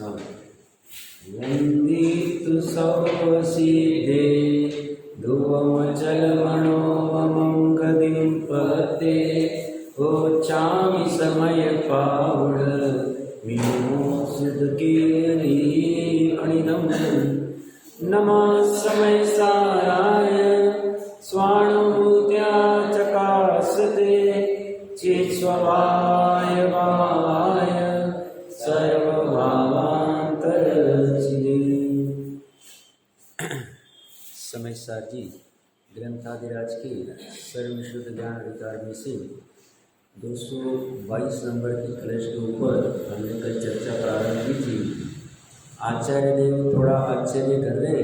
हाँ। वन्दितु सौसिद्धे ध्रुवमचलमणोमङ्गदिं पते ओचामि समयपावड मिनोसुदकीर्णिदं नमः समयसाराय स्वाणुभूत्या चकासते चित्स्वभावाय भावाय सर्वभावान्तरचिदे। समयसार जी ग्रंथादिराज के सर्वविशुद्ध ज्ञान अधिकार में से 222 नंबर की कलश के ऊपर हमने कल चर्चा प्रारंभ की थी। आचार्य देव थोड़ा आश्चर्य कर रहे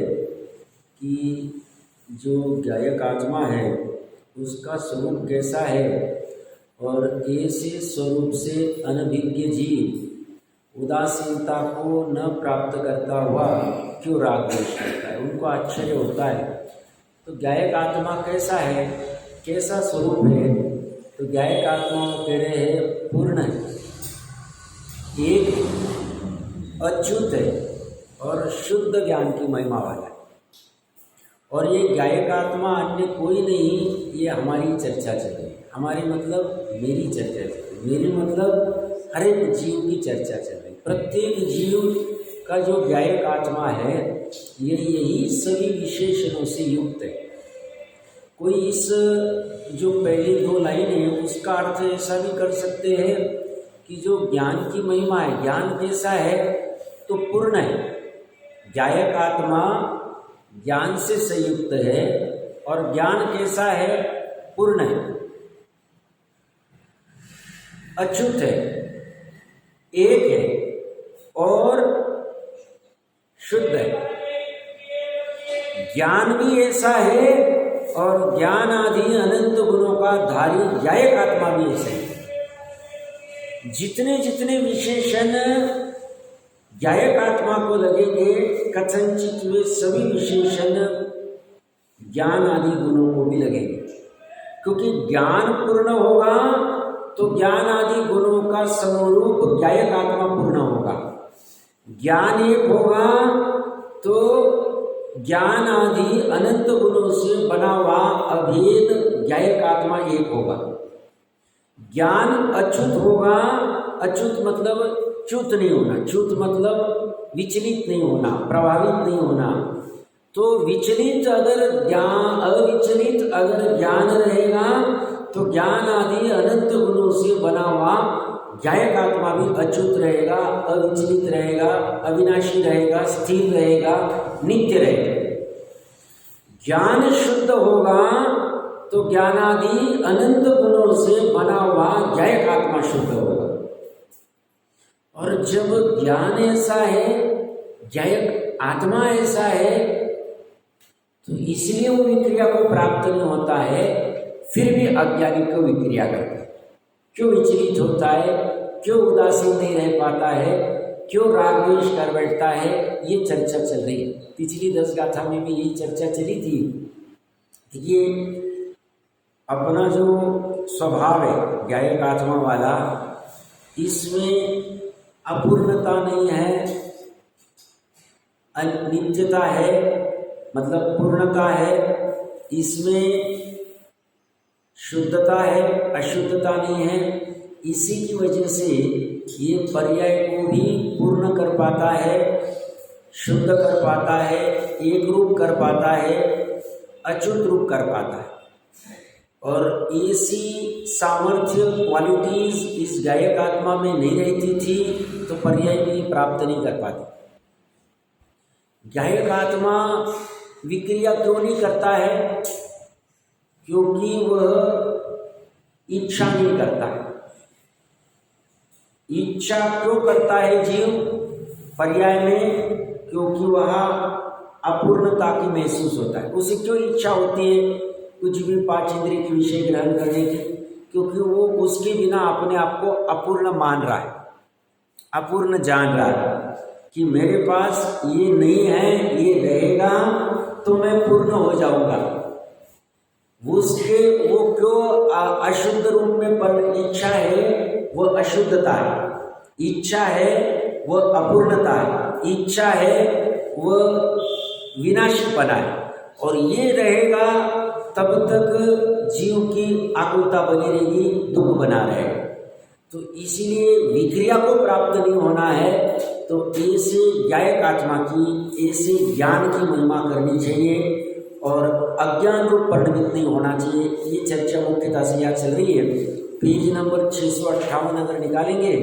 कि जो गायक आत्मा है उसका स्वरूप कैसा है और ऐसे स्वरूप से अनभिज्ञ जीव उदासीनता को न प्राप्त करता हुआ क्यों राग द्वेष करता है। उनको आश्चर्य होता है। तो गायक आत्मा कैसा है, कैसा स्वरूप है? तो गायक आत्मा कह रहे हैं पूर्ण है, एक अच्युत है और शुद्ध ज्ञान की महिमा वाला है। और ये गायक आत्मा अन्य कोई नहीं, ये हमारी चर्चा चल रही है। हमारी मतलब मेरी चर्चा चल रही है, मेरी मतलब हर एक जीव की चर्चा चल रही है। प्रत्येक जीव का जो गायक आत्मा है ये यही सभी विशेषणों से युक्त है। कोई इस जो पहली दो लाइन है उसका अर्थ ऐसा भी कर सकते हैं कि जो ज्ञान की महिमा है, ज्ञान कैसा है तो पूर्ण है। गायक आत्मा ज्ञान से संयुक्त है और ज्ञान कैसा है, पूर्ण है, अच्युत है, एक है और शुद्ध है। ज्ञान भी ऐसा है और ज्ञान आदि अनंत गुणों का धारी गायक आत्मा भी ऐसा है। जितने जितने विशेषण गायक आत्मा को लगेंगे कथनचित वे सभी विशेषण ज्ञान आदि गुणों को भी लगेंगे। क्योंकि ज्ञान पूर्ण होगा तो ज्ञान आदि गुणों का समरूप गायक आत्मा पूर्ण होगा। ज्ञान एक होगा तो ज्ञान आदि अनंत गुणों से बना हुआ अभेद गायक आत्मा एक होगा। ज्ञान अच्युत होगा, अच्युत मतलब च्युत नहीं होना, च्युत मतलब विचलित नहीं होना, प्रभावित नहीं होना। तो विचलित अगर ज्ञान, अविचलित अगर ज्ञान रहेगा तो ज्ञान आदि अनंत गुणों से बना हुआ गायक आत्मा भी अच्युत रहेगा, अविचलित रहेगा, अविनाशी रहेगा, स्थिर रहेगा, नित्य रहेगा। ज्ञान शुद्ध होगा तो ज्ञान आदि अनंत गुणों से बना हुआ गायक आत्मा शुद्ध होगा। और जब ज्ञान ऐसा है, गायक आत्मा ऐसा है, तो इसलिए वो विक्रिया को प्राप्त नहीं होता है, फिर भी अज्ञानी को विक्रिया करता है। क्यों विचलित होता है, क्यों उदासीन नहीं रह पाता है, क्यों राग द्वेष कर बैठता है, ये चर्चा चल रही है। पिछली 10 गाथा में भी यही चर्चा चली थी कि ये अपना जो स्वभाव है गायक आत्मा वाला, इसमें अपूर्णता नहीं है, अनित्यता है, मतलब पूर्णता है, इसमें शुद्धता है, अशुद्धता नहीं है। इसी की वजह से ये पर्याय को भी पूर्ण कर पाता है, शुद्ध कर पाता है, एक रूप कर पाता है, अच्युत रूप कर पाता है। और ऐसी सामर्थ्य क्वालिटीज इस गायक आत्मा में नहीं रहती थी तो पर्याय भी प्राप्त नहीं कर पाती। गायक आत्मा विक्रिया क्यों नहीं करता है? क्योंकि वह इच्छा नहीं करता है। इच्छा क्यों करता है जीव पर्याय में? क्योंकि वह अपूर्णता की महसूस होता है। उसे क्यों इच्छा होती है कुछ भी 5 इंद्रिय के विषय ग्रहण करने की? क्योंकि वो उसके बिना अपने आप को अपूर्ण मान रहा है, अपूर्ण जान रहा है कि मेरे पास ये नहीं है, ये रहेगा तो मैं पूर्ण हो जाऊंगा। उसके वो क्यों अशुद्ध रूप में पर इच्छा है, वो अशुद्धता है। इच्छा है वह अपूर्णता है, इच्छा है वह विनाशीपना है, और ये रहेगा तब तक जीव की आकुलता बनी रहेगी, दुख बना रहेगा। तो इसीलिए विक्रिया को प्राप्त नहीं होना है तो ऐसे गायक आत्मा की, ऐसे ज्ञान की महिमा करनी चाहिए और अज्ञान रूप परिणमित नहीं होना चाहिए। ये चर्चा मुख्यतः से यहाँ चल रही है। पेज नंबर 658 अगर निकालेंगे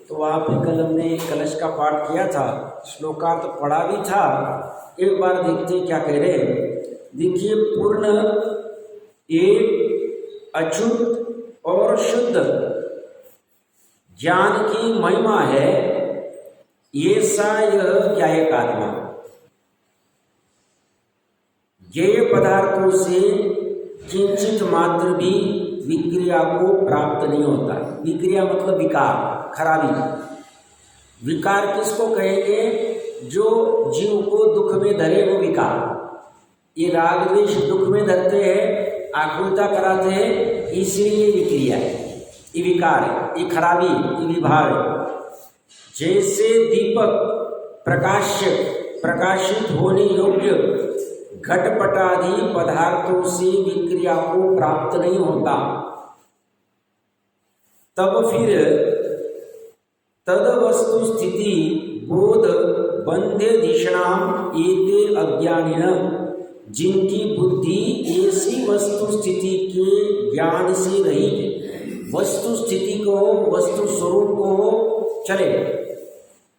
तो वहाँ पे कल हमने कलश का पाठ किया था, श्लोकार्थ पढ़ा भी था। एक बार देखते क्या कह रहे हैं। देखिए, पूर्ण, एक, अछूत और शुद्ध ज्ञान की महिमा है, ये सा यह ज्ञायक आत्मा ज्ञेय पदार्थों से किंचित मात्र भी विक्रिया को प्राप्त नहीं होता। विक्रिया मतलब विकार, खराबी। विकार किसको कहेंगे? जो जीव को दुख में धरे वो विकार। ये राग द्वेष दुख में धरते हैं, आकुलता कराते हैं, इसलिए विक्रिया है, ये विकार है, ये खराबी, ये विभाव है। जैसे दीपक प्रकाशित होने योग्य घटपटादि पदार्थों से विक्रिया को प्राप्त नहीं होता, तब फिर तद वस्तु स्थिति बोध बंधे धिषणाम एते अज्ञानिनः, जिनकी बुद्धि ऐसी वस्तु स्थिति के ज्ञान से रहित है, वस्तु स्थिति को, वस्तु स्वरूप को चले,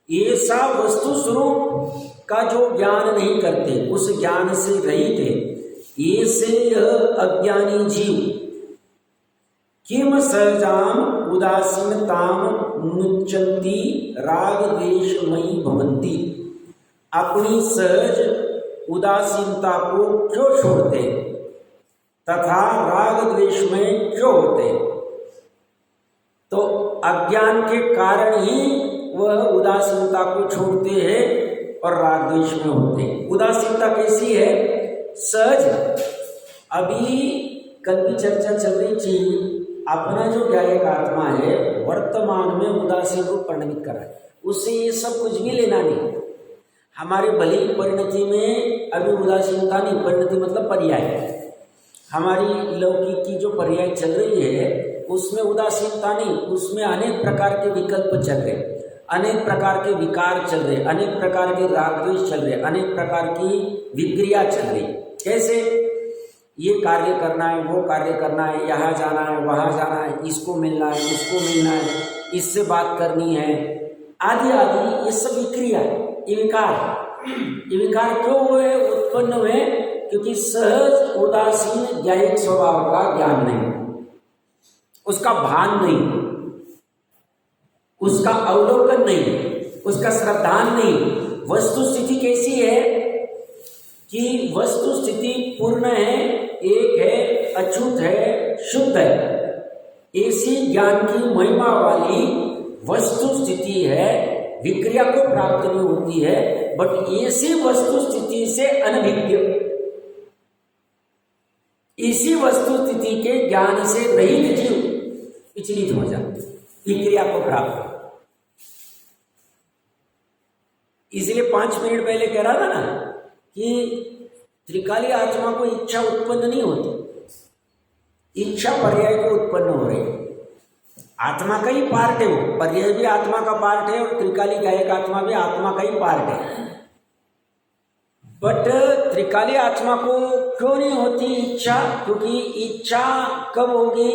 ऐसा वस्तु स्वरूप का जो ज्ञान नहीं करते, उस ज्ञान से रहित है, ऐसे अज्ञानी जीव किम सहजाम उदासीनताम मुच्यन्ति राग द्वेषमयी भवन्ति, अपनी सहज उदासीनता को क्यों छोड़ते तथा राग द्वेष में क्यों होते? तो अज्ञान के कारण ही वह उदासीनता को छोड़ते हैं और राग द्वेष में होते हैं। उदासीनता कैसी है? सहज। अभी कल भी चर्चा चल रही थी, अपना जो ज्ञायक आत्मा है वर्तमान में उदासीन रूप परिणमित कर रहा है, उससे ये सब कुछ भी लेना नहीं। हमारे भले परिणति में अभी उदासीनता नहीं, परिणति मतलब पर्याय, हमारी लौकिक की जो पर्याय चल रही है उसमें उदासीनता नहीं, उसमें अनेक प्रकार के विकल्प चल रहे, अनेक प्रकार के विकार चल रहे, अनेक प्रकार के राग द्वेष चल रहे, अनेक प्रकार की विक्रिया चल रही। कैसे? ये कार्य करना है, वो कार्य करना है, यहाँ जाना है, वहाँ जाना है, इसको मिलना है, उसको मिलना है, इससे बात करनी है, आदि आदि, ये सब विक्रिया है, ये विकार। ये विकार क्यों हुए, उत्पन्न हुए? क्योंकि सहज उदासीन ज्ञायक स्वभाव का ज्ञान नहीं, उसका भान नहीं, उसका अवलोकन नहीं, उसका श्रद्धान नहीं। वस्तु स्थिति कैसी है कि वस्तु स्थिति पूर्ण है, एक है, अछूत है, शुद्ध है, ऐसी ज्ञान की महिमा वाली वस्तु स्थिति है, विक्रिया को प्राप्त नहीं होती है, बट ऐसी वस्तु स्थिति से अनभिज्ञ, इसी वस्तु स्थिति के ज्ञान से रहित जीव विचलित हो जाते, विक्रिया को प्राप्त। इसलिए 5 मिनट पहले कह रहा था ना कि त्रिकाली आत्मा को इच्छा उत्पन्न नहीं होती, इच्छा पर्याय को उत्पन्न हो रही। आत्मा का ही पार्ट है, वो पर्याय भी आत्मा का पार्ट है और त्रिकाली गायक आत्मा भी आत्मा का ही पार्ट है। बट त्रिकाली आत्मा को क्यों नहीं होती इच्छा? क्योंकि इच्छा कब होगी?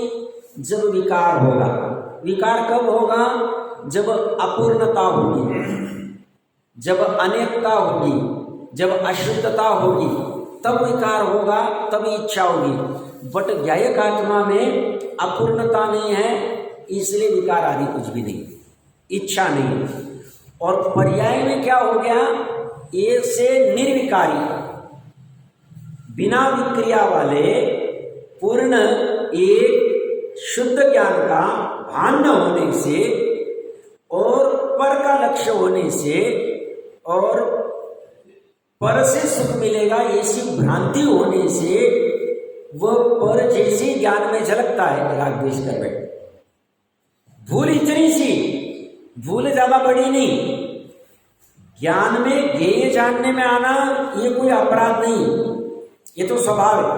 जब विकार होगा। विकार कब होगा? जब अपूर्णता होगी, जब अनेकता होगी, जब अशुद्धता होगी, तब विकार होगा, तब इच्छा होगी। बट ज्ञायक आत्मा में अपूर्णता नहीं है, इसलिए विकार आदि कुछ भी नहीं, इच्छा नहीं। और पर्याय में क्या हो गया? एक से निर्विकारी, बिना विक्रिया वाले पूर्ण एक शुद्ध ज्ञान का भान न होने से और पर का लक्ष्य होने से और पर से सुख मिलेगा ऐसी भ्रांति होने से वह पर जैसे ज्ञान में झलकता है राग द्वेष कर बैठे। भूल इतनी सी, भूल ज्यादा बड़ी नहीं, ज्ञान में ज्ञेय जानने में आना ये कोई अपराध नहीं, ये तो स्वभाव है,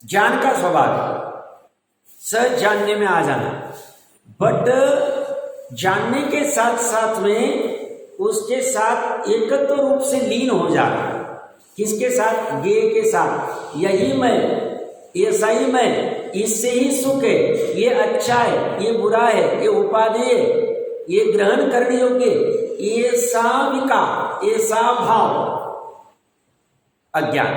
ज्ञान का स्वभाव है, सहज जानने में आ जाना। बट जानने के साथ साथ में उसके साथ एकत्व रूप से लीन हो जाना। किसके साथ? ज्ञेय के साथ। यही मैं, ऐसा ही मैं, इससे ही सुख है, ये अच्छा है, ये बुरा है, ये उपाधि है, ये ग्रहण करने योग्य, ऐसा विकार, ऐसा भाव अज्ञान।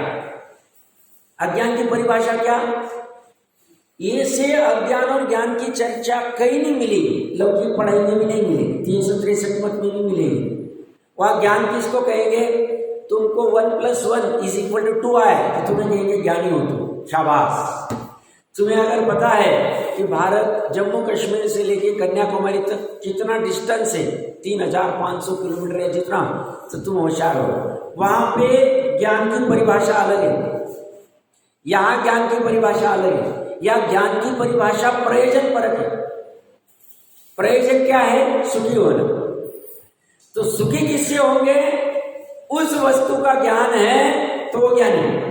अज्ञान की परिभाषा क्या? ऐसे अज्ञान और ज्ञान की चर्चा कहीं नहीं मिलेगी, लौकिक पढ़ाई में भी नहीं मिलेगी, 363 मत में भी मिलेगी। वह ज्ञान किसको कहेंगे? तुमको 1 + 1 = 2 आए तो तुम्हें कहेंगे ज्ञानी हो तुम, शाबाश। तुम्हें अगर पता है कि भारत जम्मू कश्मीर से लेके कन्याकुमारी तक कितना डिस्टेंस है, 3500 किलोमीटर है जितना, तो तुम होशियार हो। वहां पे ज्ञान की परिभाषा अलग है, यहाँ ज्ञान की परिभाषा अलग है। या ज्ञान की परिभाषा प्रयोजन परक है। प्रयोजन क्या है? सुखी होना। तो सुखी किससे होंगे? उस वस्तु का ज्ञान है तो वो ज्ञानी।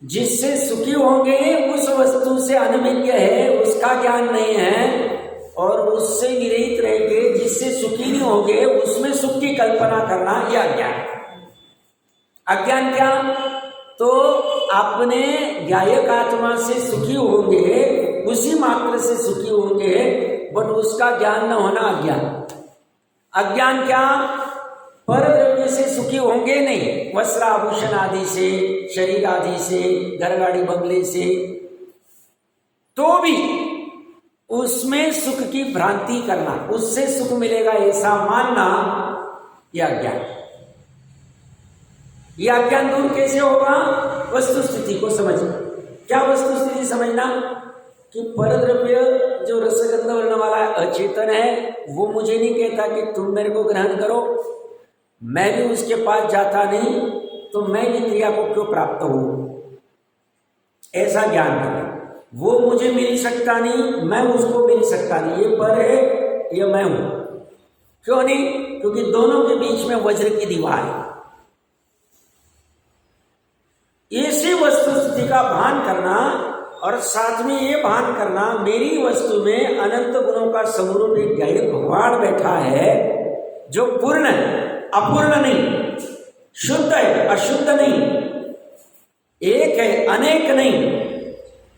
जिससे सुखी होंगे उस वस्तु से अनभिज्ञ है, उसका ज्ञान नहीं है, और उससे विरहित रहेंगे जिससे सुखी नहीं होंगे, उसमें सुख की कल्पना करना, यह अज्ञान। अज्ञान क्या? तो अपने ज्ञायक आत्मा से सुखी होंगे, उसी मात्र से सुखी होंगे, बट उसका ज्ञान न होना अज्ञान। अज्ञान क्या? पर द्रव्य से सुखी होंगे नहीं, वस्त्र आभूषण आदि से, शरीर आदि से, घर गाड़ी बंगले से, तो भी उसमें सुख की भ्रांति करना, उससे सुख मिलेगा ऐसा मानना, यह अज्ञान। यह अज्ञान दूर कैसे होगा? वस्तु स्थिति को समझना। क्या वस्तु स्थिति समझना? कि परद्रव्य जो रसगंध वर्ण वाला अचेतन है, वो मुझे नहीं कहता कि तुम मेरे को ग्रहण करो, मैं भी उसके पास जाता नहीं, तो मैं भी क्रिया को क्यों प्राप्त हूं, ऐसा ज्ञान करें। वो मुझे मिल सकता नहीं, मैं उसको मिल सकता नहीं, ये पर है, ये मैं हूं। क्यों नहीं? क्योंकि दोनों के बीच में वज्र की दीवार है। ऐसी वस्तु स्थिति का भान करना, और साथ में ये भान करना मेरी वस्तु में अनंत गुणों का समूह एक ज्ञायक भगवान बैठा है, जो पूर्ण है, अपूर्ण नहीं, शुद्ध है, अशुद्ध नहीं, एक है, अनेक नहीं,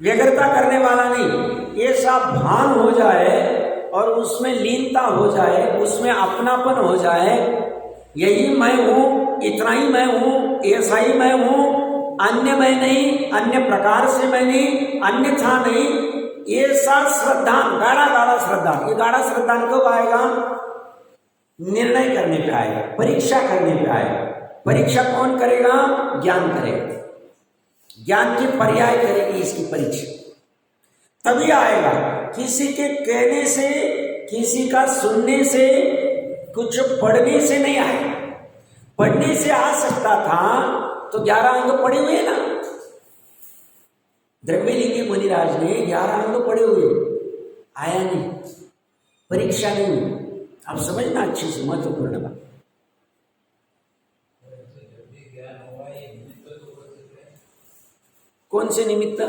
व्यग्रता करने वाला नहीं। ऐसा भान हो जाए और उसमें लीनता हो जाए, उसमें अपनापन हो जाए, यही मैं हूं, इतना ही मैं हूं, ऐसा ही मैं हूं, अन्य मैं नहीं, अन्य प्रकार से मैं नहीं, अन्यथा नहीं, ऐसा श्रद्धा, गाढ़ा गाढ़ा श्रद्धा। ये गाढ़ा श्रद्धा कब आएगा? निर्णय करने पे आएगा, परीक्षा करने पे आएगा। परीक्षा कौन करेगा? ज्ञान करेगा। ज्ञान की पर्याय करेगी इसकी परीक्षा, तभी आएगा। किसी के कहने से, किसी का सुनने से, कुछ पढ़ने से नहीं आएगा। पढ़ने से आ सकता था तो 11 अंग पढ़े हुए ना, द्रव्यलिंगी मुनिराज ने 11 अंग पढ़े हुए, आया नहीं, परीक्षा नहीं। आप समझना अच्छी से, महत्वपूर्ण बात। कौन से निमित्त?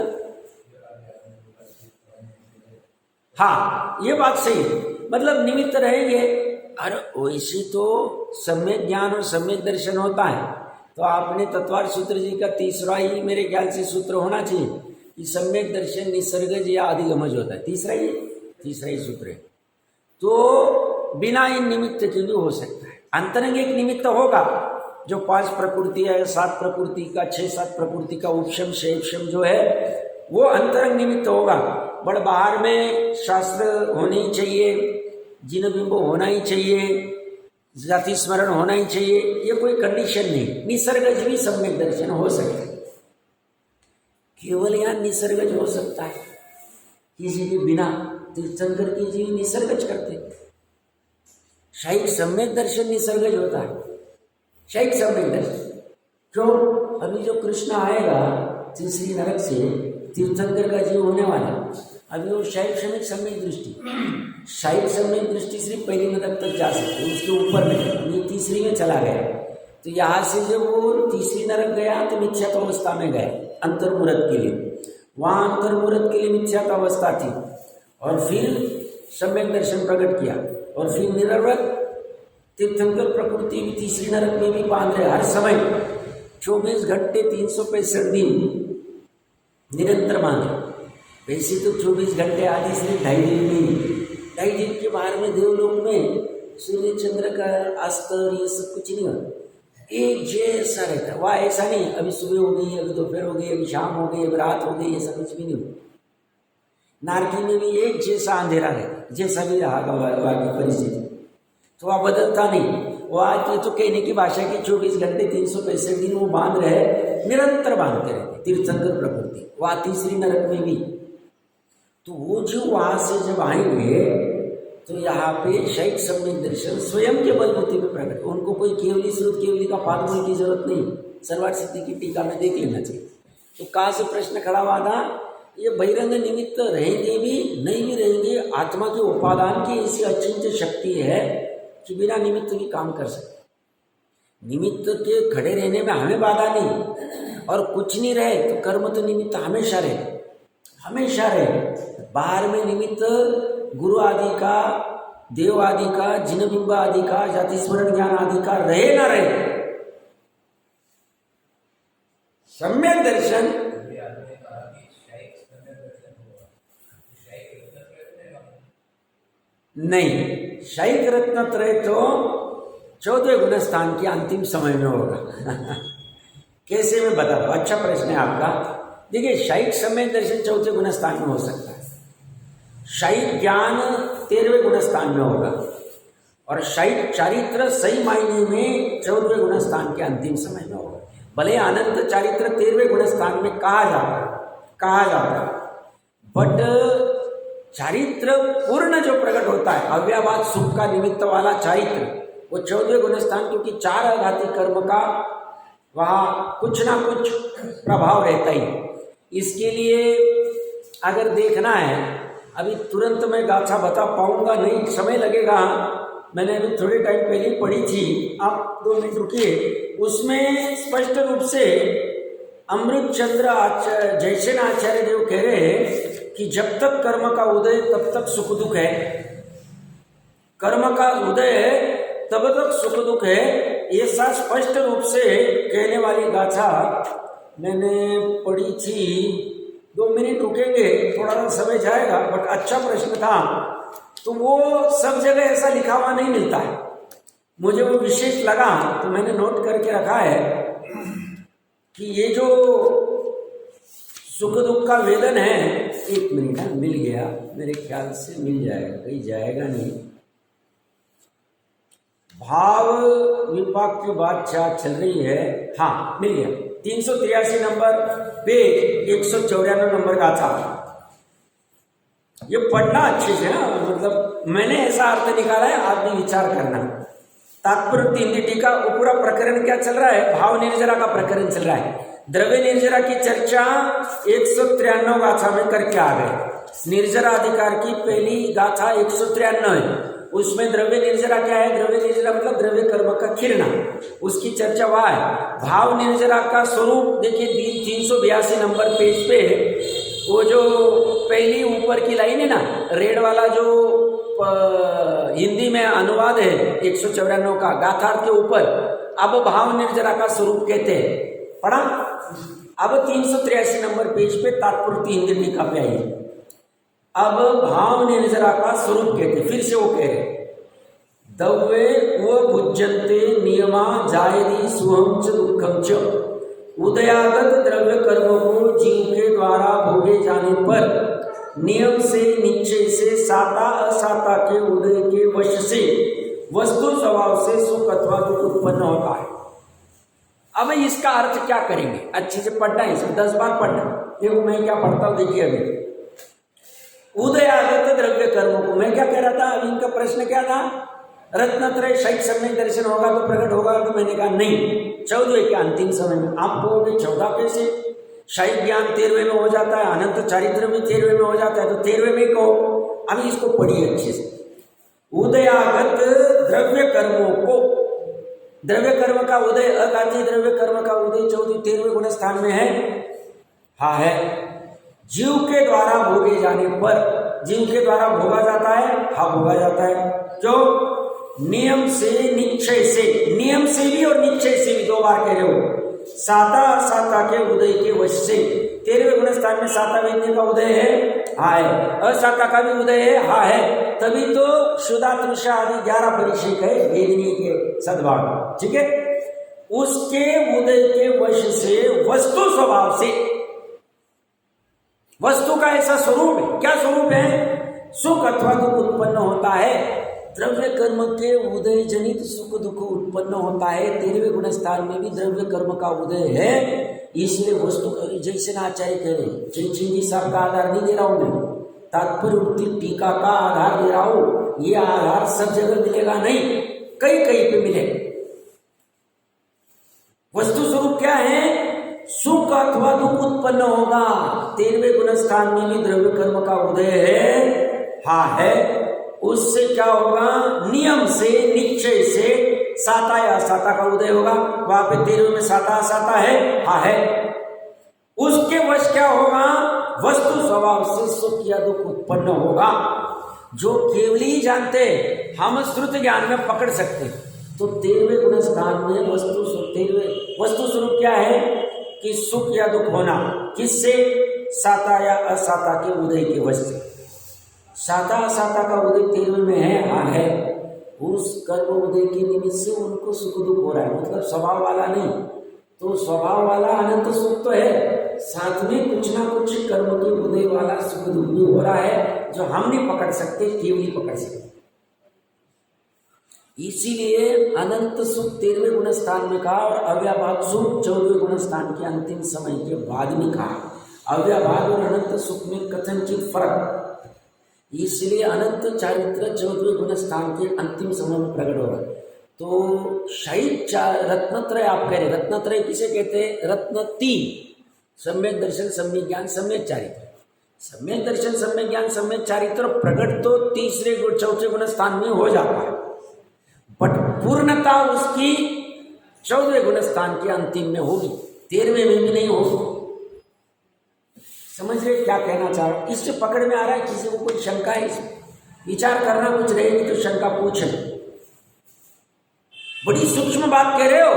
हाँ, ये बात सही है, मतलब निमित्त रहेंगे। अरे वैसे तो सम्यक ज्ञान और सम्यक दर्शन होता है, तो आपने तत्वार सूत्र जी का 3रा ही मेरे ख्याल से सूत्र होना चाहिए कि सम्यक दर्शन निसर्गज या अधिगमज होता है। तीसरा ही सूत्र है। तो बिना इन निमित्त के भी हो सकता है। अंतरंग एक निमित्त होगा, जो 5 प्रकृति है, 7 प्रकृति का, 6-7 प्रकृति का उपशम शेषम जो है, वो अंतरंग निमित्त होगा। बड़ बाहर में शास्त्र होने ही चाहिए, जिन बिंब होना ही चाहिए, जाति स्मरण होना ही चाहिए, ये कोई कंडीशन नहीं। निसर्गज भी सम्यक दर्शन हो सकता है, केवल यहाँ निसर्गज हो सकता है, किसी के बिना। तीर्थंकर की जी निसर्गज करते, शायद सम्यक दर्शन निसर्गज होता है, शायद सम्यक दर्शन। क्यों? अभी जो कृष्ण आएगा तीसरी नरक से, तीर्थंकर का जीव होने वाला, अभी वो शायद क्षणिक सम्यक दृष्टि, शायद सम्यक दृष्टि सिर्फ पहली मदद तक जा सकती है, उसके ऊपर नहीं, ये तीसरी में चला गया। तो यहाँ से जब वो तीसरी नरक गया तो मिथ्यात्व अवस्था में गए अंतर्मुहूर्त के लिए, वहाँ अंतर्मुहूर्त के लिए मिथ्यात्व अवस्था थी, और फिर सम्यक दर्शन प्रकट किया, और फिर निरवत तीर्थंकर प्रकृति भी तीसरी नरक में भी बांध रहे हर समय 24 घंटे 365 दिन निरंतर बांधे। वैसे तो 24 घंटे आदि सिर्फ 2.5 दिन नहीं, 2.5 दिन के बाहर में देवलोक में सूर्य चंद्र का अस्त ये सब कुछ नहीं होता, एक जैसा रहता है। वहाँ ऐसा नहीं अभी सुबह हो गई, अभी दोपहर हो गई, अभी शाम हो गई, अभी रात हो गई, ऐसा कुछ भी नहीं होता। नारकी में भी एक जैसा अंधेरा रहता, जैसा भी रहा वहाँ की परिस्थिति, तो वहाँ बदलता नहीं। वहाँ की तो कहने की भाषा की 24 घंटे 365 दिन वो बांध रहे, निरंतर बांधते रहते तीर्थंकर प्रकृति, वहाँ तीसरी नरक में भी। तो वो जो वहाँ से जब आएंगे तो यहाँ पे शैक सम्यक दर्शन स्वयं के बलबूते पे प्रकट, उनको कोई केवली स्रोत केवली का पादमूल की जरूरत नहीं, सर्वार्थ सिद्धि की टीका में देख लेना चाहिए। तो कहाँ से प्रश्न खड़ा हुआ था, ये बहिरंग निमित्त रहेंगे भी नहीं भी रहेंगे, आत्मा के उपादान की ऐसी अचिंत्य शक्ति है कि बिना निमित्त भी काम कर सकते। निमित्त के खड़े रहने में हमें बाधा नहीं, और कुछ नहीं रहे तो कर्म तो निमित्त हमेशा रहे, हमेशा रहे। बाहर में निमित्त गुरु आदि का, देव आदि का, जिन बिंब आदि का, जाति स्मरण ज्ञान आदि का रहे ना रहे, सम्यक दर्शन नहीं। शायिक रत्नत्रय तो 14वें गुण स्थान के अंतिम समय में होगा। कैसे मैं बता दूं, अच्छा प्रश्न है आपका। देखिए, शायिक सम्यक दर्शन 14वें गुण स्थान में हो सकता है, शायिक ज्ञान 13वें गुण स्थान में होगा, और शायिक चारित्र सही मायने में 14वें गुण स्थान के अंतिम समय में होगा। भले अनंत चारित्र 13वें गुण स्थान में कहा जाता है, बट चारित्र पूर्ण जो प्रकट होता है, अव्यावाद सुख का निमित्त वाला चारित्र, वो 14वें गुण स्थान, क्योंकि 4 आघाती कर्म का वहाँ कुछ ना कुछ प्रभाव रहता ही। इसके लिए अगर देखना है, अभी तुरंत मैं गाथा बता पाऊंगा नहीं, समय लगेगा। मैंने अभी थोड़े टाइम पहले पढ़ी थी, आप 2 मिनट रुकिए। उसमें स्पष्ट रूप से अमृत चंद्र जयसेन आचार्य देव कह रहे हैं कि जब तक कर्म का उदय तब तक सुख दुख है, कर्म का उदय है तब तक सुख दुख है, ऐसा स्पष्ट रूप से कहने वाली गाथा मैंने पढ़ी थी। 2 मिनट रुकेंगे, थोड़ा सा समय जाएगा, बट अच्छा प्रश्न था। तो वो सब जगह ऐसा लिखा हुआ नहीं मिलता है, मुझे वो विशेष लगा तो मैंने नोट करके रखा है कि ये जो सुख दुख का वेदन है, 1 मिनट है, मिल गया, मेरे ख्याल से मिल जाएगा, कहीं जाएगा नहीं। भाव विपाक की बात चल रही है, हाँ मिल गया, 383 नंबर पेज 194 नंबर का था। ये पढ़ना अच्छे से, मतलब मैंने ऐसा अर्थ निकाला है, आप भी विचार करना। तात्पर्य 3 टीका, पूरा प्रकरण क्या चल रहा है, भाव निर्जरा का प्रकरण चल रहा है। द्रव्य निर्जरा की चर्चा 193 गाथा में करके आ गए। निर्जरा अधिकार की पहली गाथा 193 है, उसमें द्रव्य निर्जरा क्या है, द्रव्य निर्जरा मतलब द्रव्य कर्म का खिरना, उसकी चर्चा वहाँ है। भाव निर्जरा का स्वरूप देखिए 382 नंबर पेज पे, वो जो पहली ऊपर की लाइन है ना, रेड वाला जो हिंदी में अनुवाद है 194 का गाथार्थ के ऊपर, अब भाव निर्जरा का स्वरूप कहते हैं, पढ़ा। अब 383 नंबर पेज पे तात्पर्य हिंदी टीका पे आई। अब भाव निर्जरा का स्वरूप कहते, फिर से वो कह रहे, दव्वे व भुज्यन्ते नियमा जायदी सुहम च दुखम च, उदयागत द्रव्य कर्म को जीव के द्वारा भोगे जाने पर नियम से, निश्चय से, साता असाता के उदय के वश से वस्तु स्वभाव से सुख अथवा दुख उत्पन्न होता है। अब इसका अर्थ क्या करेंगे, अच्छे से पढ़ना है, इसमें 10 बार पढ़ना। देखो मैं क्या पढ़ता हूँ, देखिए अभी उदयागत द्रव्य कर्म को, मैं क्या कह रहा था, अभी इनका प्रश्न क्या था, रत्नत्रय शैक सम्यक दर्शन होगा तो प्रकट होगा, तो मैंने कहा नहीं, 14वें के अंतिम समय में। आप कहोगे 14 कैसे, शाही ज्ञान 13वें में हो जाता है, अनंत चारित्र भी 13वें में हो जाता है, तो 13वें में कहो। अभी इसको पढ़िए अच्छे से। उदयागत द्रव्य कर्मों को, द्रव्य कर्म का उदय अकाती द्रव्य कर्म का उदय 13वें गुण स्थान में है। हाँ है। जीव के द्वारा भोगे जाने पर, जीव के द्वारा भोगा जाता है, हाँ भोगा जाता है। क्यों? नियम से निश्चय से, नियम से भी और निश्चय से भी, दो बार कह रहे हो। साता असाता के उदय के वश से, 13वें गुण स्थान में साता वेदनी का उदय है, हाँ है। असाता का भी उदय है, हाँ है। तभी तो शुदा तृषा आदि 11 परिच्छेद है वेदनी के सद्भाव, ठीक है। उसके उदय के वश से, वस्तु स्वभाव से, वस्तु का ऐसा स्वरूप है। क्या स्वरूप है? सुख अथवा दुख उत्पन्न होता है। द्रव्य कर्म के उदय जनित सुख दुख उत्पन्न होता है। 13वें गुण स्थान में भी द्रव्य कर्म का उदय है। इसलिए वस्तु, जैसे ना आचार्य कह रहे, जी साहब का आधार नहीं दे रहा हूं मैं, तात्पर्य वृत्ति टीका का आधार दे रहा हूं। ये आधार सब जगह मिलेगा नहीं, कई कई पे मिले। वस्तु स्वरूप क्या है? सुख अथवा दुख उत्पन्न होगा। 13वें गुण स्थान में भी द्रव्य कर्म का उदय है, हाँ है। उससे क्या होगा? नियम से निश्चय से साता या असाता का उदय होगा। वहां पे 13वें में साता असाता है, हाँ है। उसके वश क्या होगा? वस्तु स्वभाव से सुख या दुख उत्पन्न होगा। जो केवल ही जानते, हम श्रुत ज्ञान में पकड़ सकते। तो 13वें गुण स्थान में वस्तु स्वरूप क्या है? कि सुख या दुख होना। किससे? साता या असाता के उदय के वश से। साता असाता का उदय 13वें में है, हाँ है। उस कर्म उदय के निमित्त से उनको सुख दुख हो रहा है, मतलब स्वभाव वाला नहीं। तो स्वभाव वाला अनंत सुख तो है, साथ में कुछ ना कुछ कर्म के उदय वाला सुख दुख भी हो रहा है, जो हम नहीं पकड़ सकते, केवल ही पकड़ सकते। इसीलिए अनंत सुख 13वें गुण स्थान में कहा और अव्याभाग सुख 14वें गुण स्थान के अंतिम समय के बाद में कहा। अव्याभाग और अनंत सुख में कथनचित फर्क, इसलिए अनंत चारित्र 14वें गुण स्थान के अंतिम समय में प्रकट होगा। तो शाही रत्नत्रय आप कह रहे, रत्नत्रय किसे कहते हैं? रत्न 3, सम्यक दर्शन, सम्यक ज्ञान, सम्यक चारित्र। सम्यक दर्शन, सम्यक ज्ञान, सम्यक चारित्र प्रकट तो 3रे-4थे गुण स्थान में हो जाता है, बट पूर्णता उसकी 14वें गुण स्थान के अंतिम में होगी, 13वें में भी नहीं होगी। समझ रहे क्या कहना चाह रहा हूं? इससे पकड़ में आ रहा है? किसी को कोई शंका है इसमें? विचार करना कुछ रहेगी तो शंका पूछे। बड़ी सूक्ष्म बात कह रहे हो।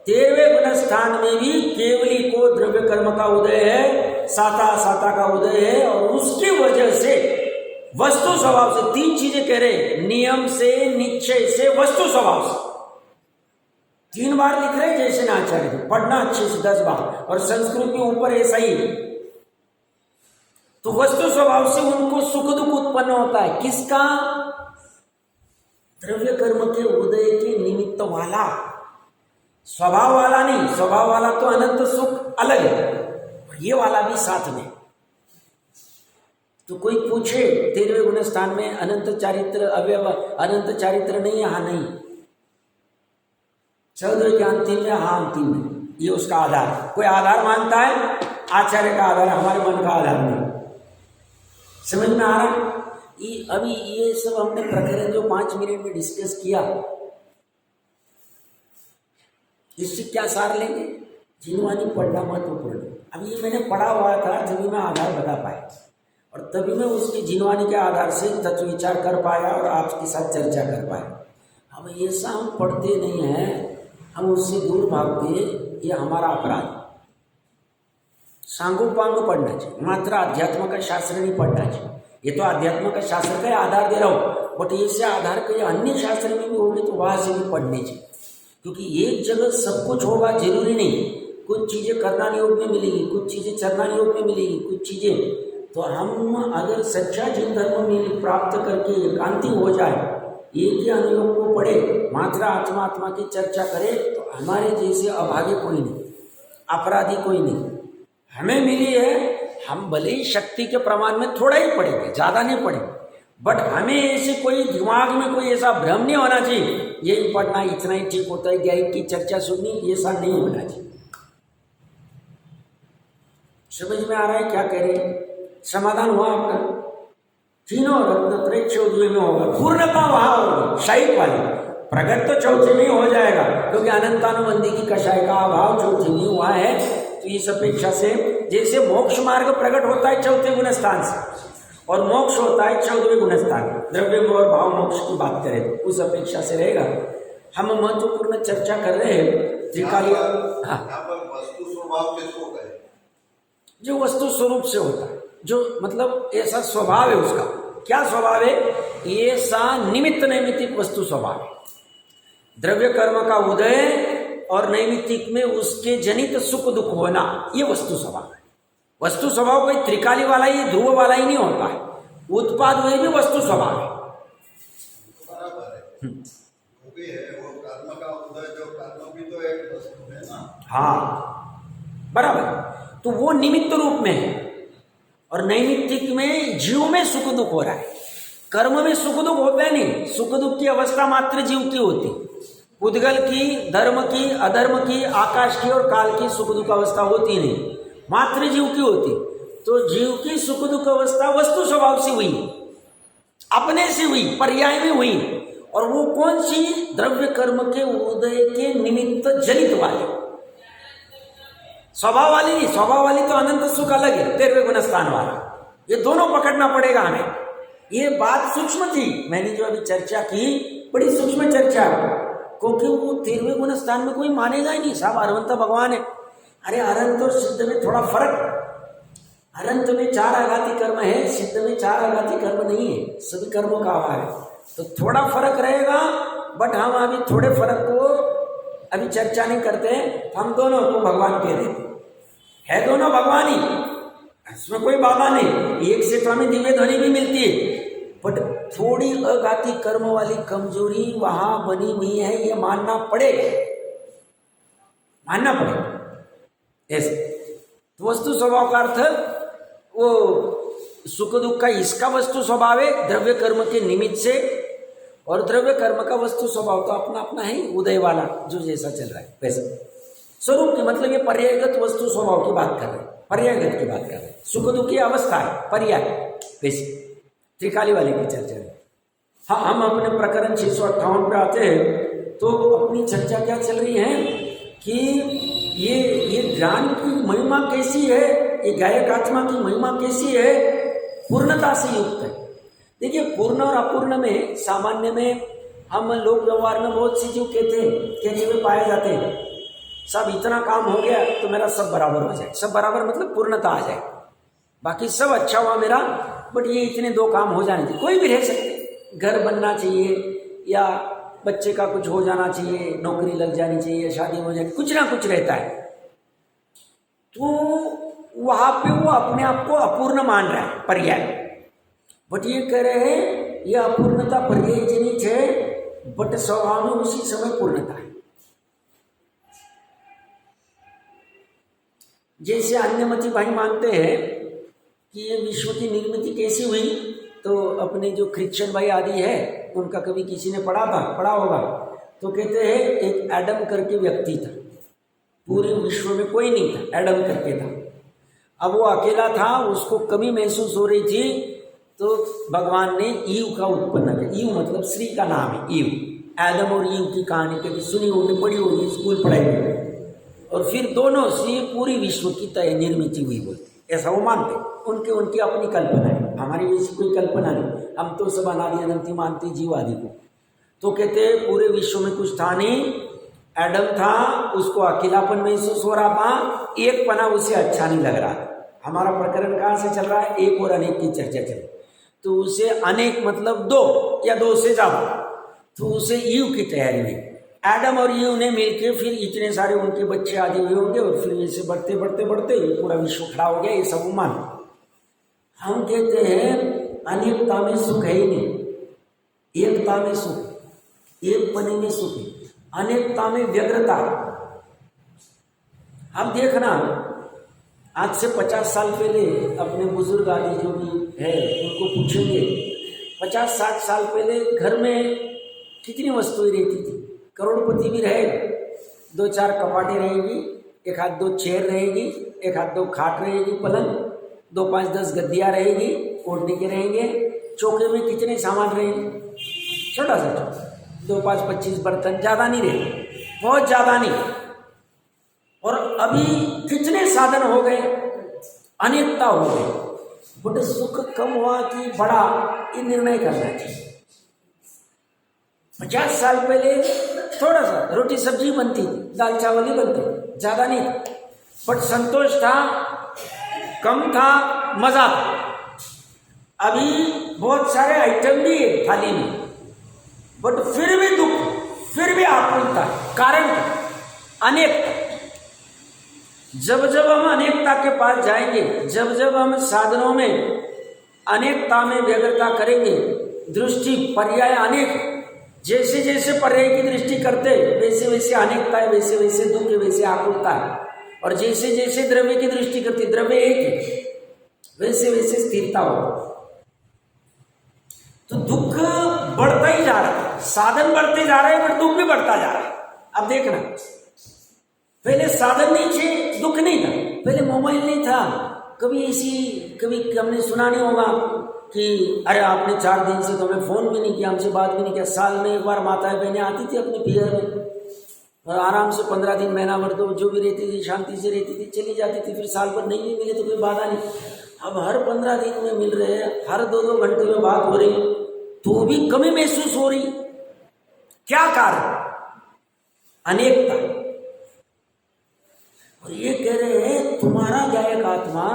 13वें गुण स्थान में भी केवली को द्रव्य कर्म का उदय है, साता साता का उदय है, और उसकी वजह से वस्तु स्वभाव से 3 चीजें कह रहे, नियम से, निश्चय से, वस्तु स्वभाव से। 3 बार लिख रहे जैसे ना आचार्य, पढ़ना अच्छे से 10 बार, और संस्कृत के ऊपर ऐसा ही। तो वस्तु स्वभाव से उनको सुख दुख उत्पन्न होता है। किसका? द्रव्य कर्म के उदय के निमित्त वाला, स्वभाव वाला नहीं। स्वभाव वाला तो अनंत सुख अलग है, और ये वाला भी साथ में। तो कोई पूछे 13वें गुण स्थान में अनंत चारित्र अनंत चारित्र नहीं है? हाँ नहीं। 14वें के अंतिम में, हाँ अंतिम में। ये उसका आधार, कोई आधार मानता है? आचार्य का आधार, हमारे मन का आधार नहीं। समझ में आ रहा है? अभी ये सब हमने प्रकरण जो 5 मिनट में डिस्कस किया, इससे क्या सार लेंगे? जिनवानी पढ़ना महत्वपूर्ण। अब ये मैंने पढ़ा हुआ था, तभी मैं आधार बता पाया, और तभी मैं उसकी जिनवानी के आधार से तत्व विचार कर पाया और आपके साथ चर्चा कर पाया। अब ऐसा हम पढ़ते नहीं हैं, हम उससे दूर भागते, ये हमारा अपराध। सांगोपांग पढ़ना चाहिए, मात्र अध्यात्म का शास्त्र नहीं पढ़ना चाहिए। ये तो अध्यात्म का शास्त्र का आधार दे रहा हूँ, बट इससे आधार के अन्य शास्त्र में भी होंगे तो वहां से भी पढ़ने चाहिए। क्योंकि एक जगह सब कुछ होगा जरूरी नहीं। कुछ चीजें करना योग में मिलेगी, कुछ चीजें चरना योग में मिलेगी, कुछ चीजें। तो हम अगर सच्चा जीव धर्म में प्राप्त करके एकांति हो जाए, एक ही अनुयोग को पढ़े, मात्र आत्मा की चर्चा करे, तो हमारे जैसे अभागे कोई नहीं, अपराधी कोई नहीं। हमें मिली है, हम भले ही शक्ति के प्रमाण में थोड़ा ही पढ़ेंगे, ज्यादा नहीं पढ़ेंगे, बट हमें ऐसे कोई दिमाग में कोई ऐसा भ्रम नहीं होना चाहिए यही पढ़ना इतना ही ठीक होता है, ज्ञान की चर्चा सुननी, ऐसा नहीं होना चाहिए। समझ में आ रहा है क्या कह रहे हैं? समाधान हुआ आपका? तीनों रत्न त्रय चौदहवें में होगा, पूर्णता वहां होगी शाही वाली। प्रगट तो चौथे में हो जाएगा, क्योंकि अनंतानुबंधी की कषाय का अभाव चौथे में हुआ है। तो इस अपेक्षा से जैसे मोक्ष मार्ग प्रकट होता है चौथे गुण स्थान से, और मोक्ष होता है 14वें गुण स्थान, द्रव्य और भाव मोक्ष की बात करें तो उस अपेक्षा से रहेगा। हम महत्वपूर्ण चर्चा कर रहे हैं त्रिकालीय। हाँ, वस्तु स्वभाव किसको कहे? जो वस्तु स्वरूप से होता है, जो मतलब ऐसा स्वभाव है उसका। क्या स्वभाव है? ऐसा निमित्त नैमित्तिक वस्तु स्वभाव है। द्रव्य कर्म का उदय और नैमित्तिक में उसके जनित सुख दुख होना, ये वस्तु स्वभाव है। वस्तु स्वभाव कोई त्रिकाली वाला ही, ध्रुव वाला ही नहीं होता है। उत्पाद वही भी वस्तु स्वभाव है। बराबर है, वो भी है। वो कर्म का उदय, जो कर्म भी तो एक वस्तु है ना। हाँ बराबर। तो वो निमित्त रूप में है, और नैमित्तिक में जीव में सुख दुख हो रहा है। कर्म में सुख दुख होता है नहीं, सुख दुख की अवस्था मात्र जीव की होती। उद्गल की, धर्म की, अधर्म की, आकाश की और काल की सुख दुख अवस्था होती नहीं, मात्र जीव की होती। तो जीव की सुख दुख अवस्था वस्तु स्वभाव से हुई, अपने से हुई, पर्याय में हुई। और वो कौन सी? द्रव्य कर्म के उदय के निमित्त जनित वाली, स्वभाव वाली नहीं। स्वभाव वाली तो अनंत सुख अलग है, 13वें गुण स्थान वाला। ये दोनों पकड़ना पड़ेगा हमें। ये बात सूक्ष्म थी, मैंने जो अभी चर्चा की बड़ी सूक्ष्म चर्चा, क्योंकि वो 13वें गुण स्थान में कोई मानेगा ही नहीं साहब अरहंत भगवान है। अरे अरहंत और सिद्ध में थोड़ा फर्क। अरहंत में 4 आघाती कर्म है, सिद्ध में 4 आघाती कर्म नहीं है, सभी कर्मों का अभाव है। तो थोड़ा फर्क रहेगा, बट हम अभी थोड़े फर्क को अभी चर्चा नहीं करते। हम दोनों को भगवान कह देते है, दोनों भगवान ही, इसमें कोई बाधा नहीं। एक से तो हमें दिव्य ध्वनि भी मिलती है, बट थोड़ी अघाती कर्म वाली कमजोरी वहां बनी हुई है, ये मानना पड़ेगा, मानना पड़ेगा। ऐसे तो वस्तु स्वभाव का अर्थ वो सुख दुख का इसका वस्तु स्वभाव है द्रव्य कर्म के निमित्त से, और द्रव्य कर्म का वस्तु स्वभाव तो अपना अपना है उदय वाला, जो जैसा चल रहा है वैसा स्वरूप के। मतलब ये पर्यायगत वस्तु स्वभाव की बात कर रहे हैं, पर्यायगत की बात कर रहे हैं। सुख दुख की अवस्था है पर्याय, वैसे त्रिकाली वाले की चर्चा है। हाँ, हम अपने प्रकरण 658 पे आते हैं तो अपनी चर्चा क्या चल रही है कि ये ज्ञान की महिमा कैसी है, ये गायक आत्मा की महिमा कैसी है, पूर्णता से युक्त है। देखिए, पूर्ण और अपूर्ण में सामान्य में हम लोक व्यवहार में बहुत सी चीज कहते हुए पाए जाते हैं। सब इतना काम हो गया तो मेरा सब बराबर हो जाए। सब बराबर मतलब पूर्णता आ जाए, बाकी सब अच्छा हुआ मेरा, बट ये इतने 2 काम हो जाने चाहिए। कोई भी रह सकते, घर बनना चाहिए, या बच्चे का कुछ हो जाना चाहिए, नौकरी लग जानी चाहिए, शादी हो जानी, कुछ ना कुछ रहता है। तो वहां पे वो अपने आप को अपूर्ण मान रहा है, पर्याय। बट ये कह रहे हैं ये अपूर्णता पर्याय जनित है, बट स्वभाव में उसी समय पूर्णता है। जैसे अन्यमति भाई मानते हैं कि ये विश्व की निर्मिति कैसी हुई, तो अपने जो क्रिश्चियन भाई आदि है उनका कभी किसी ने पढ़ा होगा, तो कहते हैं एक एडम करके व्यक्ति था, पूरे विश्व में कोई नहीं था, एडम करके था। अब वो अकेला था, उसको कमी महसूस हो रही थी, तो भगवान ने ईव का उत्पन्न किया। ईव मतलब श्री का नाम है, ईव। एडम और ईव की कहानी कभी सुनी होगी, पढ़ी होगी, स्कूल पढ़ाई होगी। और फिर दोनों से पूरी विश्व की तय निर्मित हुई बोलते, ऐसा वो मानते। उनकी अपनी कल्पना है, हमारी वैसी कोई कल्पना नहीं। हम तो सब अनादि अनंती मानते जीव आदि को। तो कहते पूरे विश्व में कुछ था नहीं, एडम था, उसको अकेलापन महसूस हो रहा था, एक पना उसे अच्छा नहीं लग रहा था। हमारा प्रकरण कहाँ से चल रहा है? एक और अनेक की चर्चा चल, तो उसे अनेक मतलब 2 या 2 से ज्यादा, तो उसे ईव की तैयारी हुई। एडम और ईव ने मिलकर फिर इतने सारे उनके बच्चे आदि हुए होंगे, और फिर ऐसे बढ़ते बढ़ते बढ़ते ये पूरा विश्व खड़ा हो गया। ये सब मान। हम कहते हैं अनेकता में सुख है ही नहीं, एकता में सुख, एक पने में सुख है, अनेकता में व्यग्रता। अब देखना, आज से 50 साल पहले अपने बुजुर्ग आदि जो भी है उनको पूछेंगे, 50-60 साल पहले घर में कितनी वस्तुएं रहती थी? करोड़पति भी रहे, 2-4 कपाटें रहेगी, एक हाथ 2 चेयर रहेगी, एक हाथ 2 खाट रहेगी, पलंग 2 5 10 गद्दियाँ रहेगी, ओढ़ने के रहेंगे। चौके में कितने सामान रहेंगे? छोटा सा चौका, 2 5 25 बर्तन, ज़्यादा नहीं रहेंगे, बहुत ज़्यादा नहीं। और अभी कितने साधन हो गए, अनेकता हो गई, बट सुख कम हुआ कि बड़ा, ये निर्णय करना चाहिए। 50 साल पहले थोड़ा सा रोटी सब्जी बनती थी, दाल चावल ही बनती, ज़्यादा नहीं था, बट संतोष था, कम था, मजा था। अभी बहुत सारे आइटम भी है थाली में, बट फिर भी दुख, फिर भी आकुलता। कारण अनेकता। जब जब हम अनेकता के पास जाएंगे, जब जब हम साधनों में अनेकता में व्यग्रता करेंगे, दृष्टि पर्याय अनेक, जैसे जैसे पर्याय की दृष्टि करते वैसे वैसे अनेकता है, वैसे वैसे दुख है, वैसे आकुलता है। और जैसे जैसे द्रव्य की दृष्टि करते, द्रव्य एक है, वैसे वैसे स्थिरता हो। तो दुख बढ़ता ही जा रहा है, साधन बढ़ते जा रहे हैं, पर दुख भी बढ़ता जा रहा है। अब देखना, पहले साधन नहीं थे, दुख नहीं था। पहले मोबाइल नहीं था, कभी हमने सुना नहीं होगा कि अरे आपने 4 दिन से तो हमें फ़ोन भी नहीं किया, हमसे बात भी नहीं किया। साल में एक बार माताएं बहनें आती थी अपनी पियर में, और आराम से 15 दिन महीना भर तो जो भी रहती थी शांति से रहती थी, चली जाती थी। फिर साल भर नहीं भी मिले तो कोई बाधा नहीं। अब हर 15 दिन में मिल रहे हैं, हर 2-2 घंटे में बात हो रही, तो भी कमी महसूस हो रही। क्या कारण? अनेकता। और ये कह रहे हैं तुम्हारा ज्ञायक आत्मा,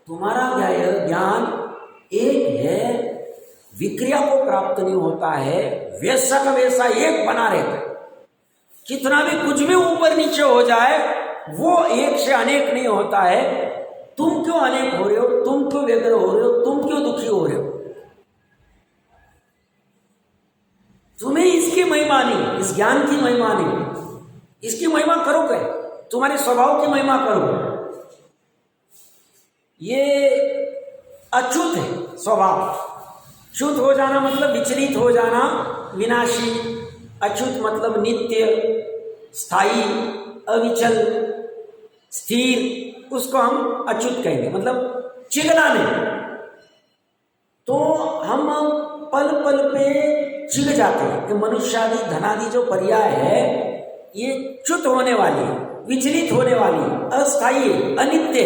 तुम्हारा ज्ञायक ज्ञान एक है, विक्रिया को प्राप्त नहीं होता है, वैसा का वैसा एक बना रहता है। कितना भी कुछ भी ऊपर नीचे हो जाए, वो एक से अनेक नहीं होता है। तुम क्यों अनेक हो रहे हो, तुम क्यों व्यग्र हो रहे हो, तुम क्यों दुखी हो रहे हो? तुम्हें इसकी महिमा नहीं, इस ज्ञान की महिमा नहीं, इसकी महिमा करो क्या? तुम्हारे स्वभाव की महिमा करो। ये अच्युत है स्वभाव। च्युत हो जाना मतलब विचलित हो जाना, विनाशी। अच्युत मतलब नित्य, स्थायी, अविचल, स्थिर, उसको हम अच्युत कहेंगे, मतलब चिगना नहीं। तो हम पल पल पे चिग जाते हैं कि मनुष्यादि धनादि जो पर्याय है ये च्युत होने वाली है, विचलित होने वाली है, अस्थायी, अनित्य,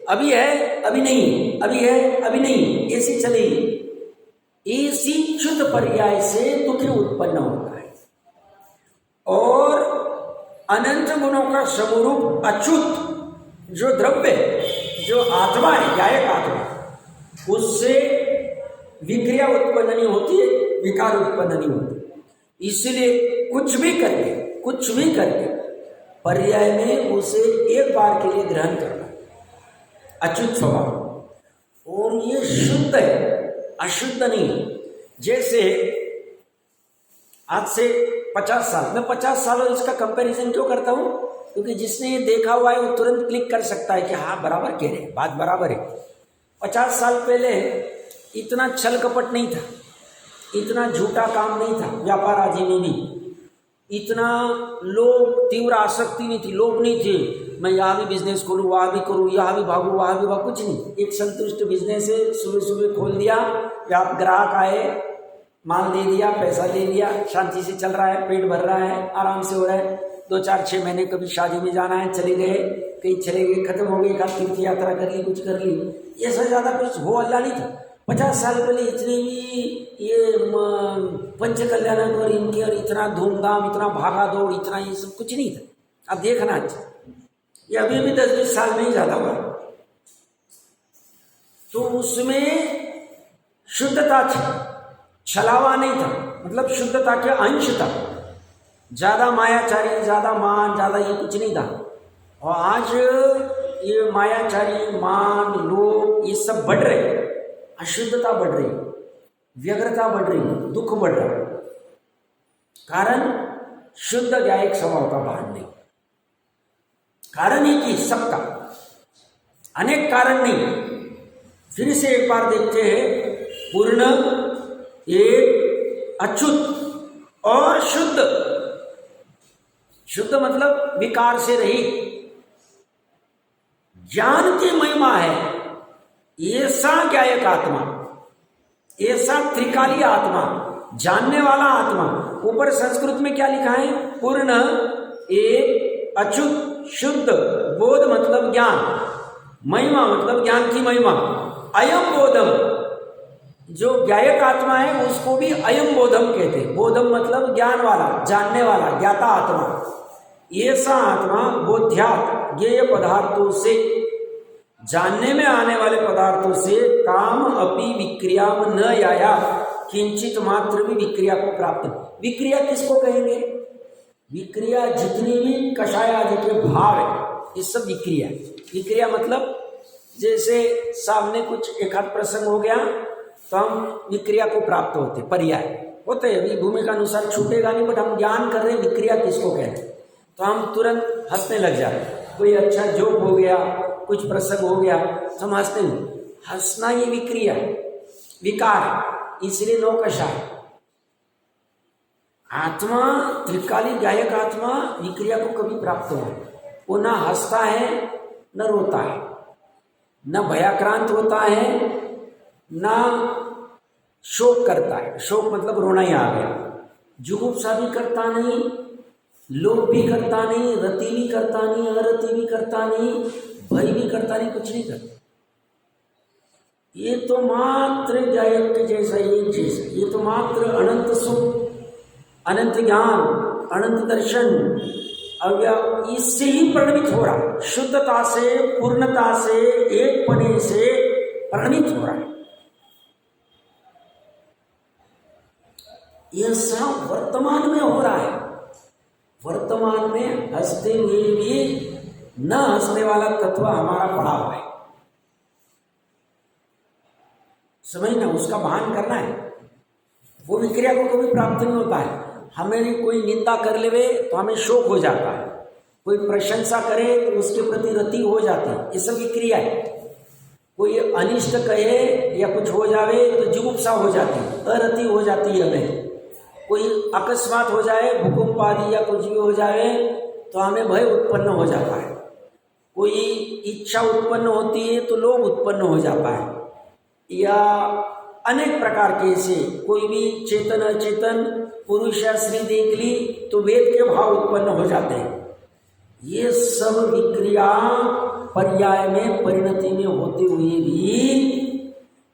अभी है अभी नहीं, अभी है अभी नहीं, ऐसी चलेगी। इसी च्युत पर्याय से दुख उत्पन्न होता है। और अनंत गुणों का समरूप अच्युत जो द्रव्य, जो आत्मा है, गायक आत्मा, उससे विक्रिया उत्पन्न नहीं होती है, विकार उत्पन्न नहीं होती। इसलिए कुछ भी करके पर्याय में उसे एक बार के लिए ग्रहण करना, अच्युत स्वभाव। और ये शुद्ध है, अशुद्ध नहीं। जैसे आज से 50 साल, मैं 50 साल और इसका कंपैरिजन क्यों करता हूँ? क्योंकि जिसने ये देखा हुआ है वो तुरंत क्लिक कर सकता है कि हाँ बराबर कह रहे हैं, बात बराबर है। 50 साल पहले इतना छल कपट नहीं था, इतना झूठा काम नहीं था, व्यापार आदि में भी इतना लोग तीव्र आसक्ति नहीं थी, लोग नहीं थे मैं यहाँ भी बिजनेस खोलूँ, वहाँ भी करूँ, यहाँ भी भागूँ, वहाँ भी भागूँ, कुछ नहीं। एक संतुष्ट बिजनेस है, सुबह सुबह खोल दिया, ग्राहक आए, माल दे दिया, पैसा ले लिया, शांति से चल रहा है, पेट भर रहा है, आराम से हो रहा है। 2 4 6 महीने कभी शादी में जाना है, चले गए, कहीं चले गए, खत्म हो गई, तीर्थ यात्रा कर ली, कुछ कर ली, ये सब ज़्यादा कुछ हो अल्लाह नहीं था। 50 साल पहले इतनी भी ये पंच कल्याण और इनके और इतना धूमधाम, इतना भागा दौड़, इतना ये सब कुछ नहीं था। अब देखना अच्छा, ये अभी भी 10-20 साल में ही ज़्यादा हुआ। तो उसमें शुद्धता थी, छलावा नहीं था, मतलब शुद्धता के अंश था। ज़्यादा मायाचारी, ज़्यादा मान, ज़्यादा ये कुछ नहीं था। और आज ये मायाचारी, मान, लोभ, ये सब बढ़ रहे, अशुद्धता बढ़ रही, व्यग्रता बढ़ रही, दुख बढ़ रहा है। कारण शुद्ध ज्ञायक स्वभाव का भान नहीं। कारण एक ही सबका, अनेक कारण नहीं। फिर से एक बार देखते हैं, पूर्ण, एक, अच्युत और शुद्ध। शुद्ध मतलब विकार से रहित, ज्ञान की महिमा है, ऐसा ज्ञायक आत्मा, ऐसा त्रिकाली आत्मा, जानने वाला आत्मा। ऊपर संस्कृत में क्या लिखा है? पूर्ण, एक, अच्युत, शुद्ध, बोध मतलब ज्ञान, महिमा मतलब ज्ञान की महिमा। अयम बोधम, जो ज्ञायक आत्मा है उसको भी अयम बोधम कहते हैं। बोधम मतलब ज्ञान वाला, जानने वाला, ज्ञाता आत्मा। ऐसा आत्मा बोध्यात, ज्ञेय पदार्थों से, जानने में आने वाले पदार्थों से काम अपि विक्रिया न आया, किंचित मात्र भी विक्रिया को प्राप्त। विक्रिया किसको कहेंगे? विक्रिया जितनी भी कषाय आदि के भाव है, ये सब विक्रिया। विक्रिया मतलब जैसे सामने कुछ एक आध प्रसंग हो गया तो हम विक्रिया को प्राप्त होते, पर्याय होते हैं। अभी भूमि का अनुसार छूटेगा नहीं, बट हम ज्ञान कर रहे हैं विक्रिया किसको कहते हैं, तो हम तुरंत हंसने लग जाते। कोई अच्छा जोक हो गया, कुछ प्रसंग हो गया तो हम हंसते हैं। हंसना ये विक्रिया, विकार, इसलिए नौकषाय। आत्मा, त्रिकाली गायक आत्मा विक्रिया को कभी प्राप्त हो, वो ना हंसता है न रोता है, न भयाक्रांत होता है, ना शोक करता है। शोक मतलब रोना ही आ गया। जुगुप्सा भी करता नहीं, लोभ भी करता नहीं, रति भी करता नहीं, अरति भी करता नहीं, भय भी करता नहीं, कुछ नहीं करता। ये तो मात्र गायक के जैसा एक चीज, ये तो मात्र अनंत सुख, अनंत ज्ञान, अनंत दर्शन, अब इससे ही परिणमित हो रहा, शुद्धता से, पूर्णता से, एक पने से परिणमित हो रहा है। यह सब वर्तमान में हो रहा है। वर्तमान में हंसते हुए भी न हंसने वाला तत्व हमारा पड़ा हुआ है, समझना, उसका भान करना है। वो विक्रिया को कभी प्राप्त नहीं होता है। हमें कोई निंदा कर लेवे तो हमें शोक हो जाता है, कोई प्रशंसा करे तो उसके प्रति रति हो जाती है, ये सब विक्रिया है। कोई अनिष्ट कहे या कुछ हो जावे तो जुगुप्सा हो जाती है, अरति हो जाती है हमें। कोई अकस्मात हो जाए, भूकंप आदि या कुछ भी हो जाए तो हमें भय उत्पन्न हो जाता है। कोई इच्छा उत्पन्न होती है तो लोभ उत्पन्न हो जाता है, या अनेक प्रकार के ऐसे कोई भी चेतन अचेतन पुरुष या स्त्री देख ली तो वेद के भाव उत्पन्न हो जाते हैं। ये सब विक्रिया पर्याय में, परिणति में होते हुए भी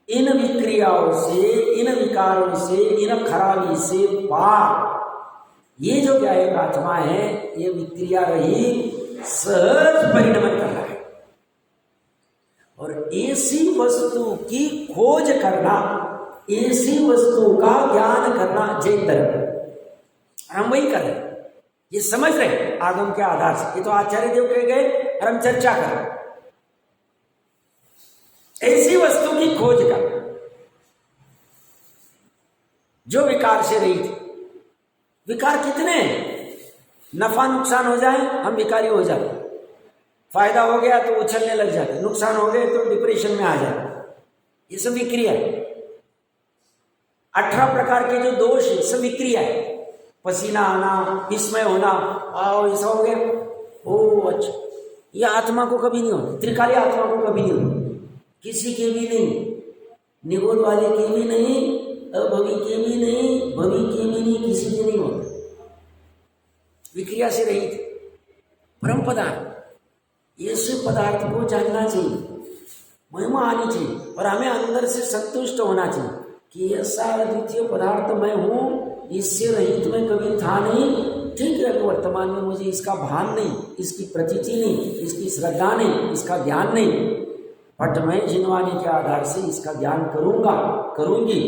इन विक्रियाओं से, इन विकारों से, इन खराबी से पार ये जो ज्ञायक आत्मा है, ये विक्रिया रही सहज परिणमन कर रहा है। और ऐसी वस्तु की खोज करना, ऐसी वस्तु का ज्ञान करना जैन धर्म, हम वही कर रहे, ये समझ रहे आगम के आधार से। ये तो आचार्य देव कह गए और हम चर्चा कर, ऐसी वस्तु की खोज कर जो विकार से रही थी। विकार कितने, नफा नुकसान हो जाए हम विकारी हो जाते, फायदा हो गया तो उछलने लग जाते, नुकसान हो गए तो डिप्रेशन में आ जाते। ये सब विक्रिया है। 18 प्रकार के जो दोष है सब विक्रिया है। पसीना आना, विस्मय होना, आओ ऐसा हो गया, ओ अच्छा, ये आत्मा को कभी नहीं होता, त्रिकाली आत्मा को कभी नहीं होता, किसी के भी नहीं, निगोद वाले के भी नहीं, अभवी के भी नहीं, भवी के भी नहीं, किसी के नहीं होता। विक्रिया से रहित परम पदार्थ, ऐसे पदार्थ को जानना चाहिए, महिमा आनी चाहिए, और हमें अंदर से संतुष्ट होना चाहिए कि ऐसा अद्वितीय पदार्थ मैं हूँ, इससे रहित मैं कभी था नहीं। ठीक है, तो वर्तमान में मुझे इसका भान नहीं, इसकी प्रतीति नहीं, इसकी श्रद्धा नहीं, इसका ज्ञान नहीं, बट मैं जिनवानी के आधार से इसका ज्ञान करूँगा, करूँगी,